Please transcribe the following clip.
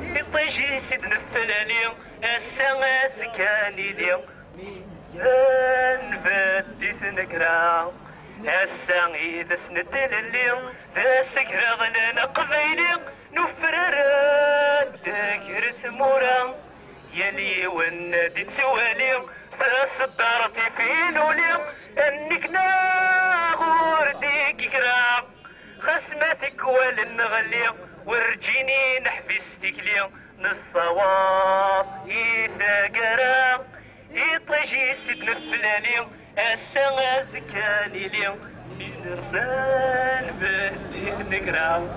يطيجي سيدنا الفلالي الساس كاني لي نفدي ثنكرا السان إذا سند للي ذا سكرا غلنا قبيلي نفرر داكر ثمورا يلي ونادي تسوالي فصدرتي في نولي انك ناغور ديك كرا خصمتك والنغلي ورجيني نحبستك لي نصواب إذا قرا يطيجي سيدنا الفلاني الساس كاني لي من رسال بدي نقرا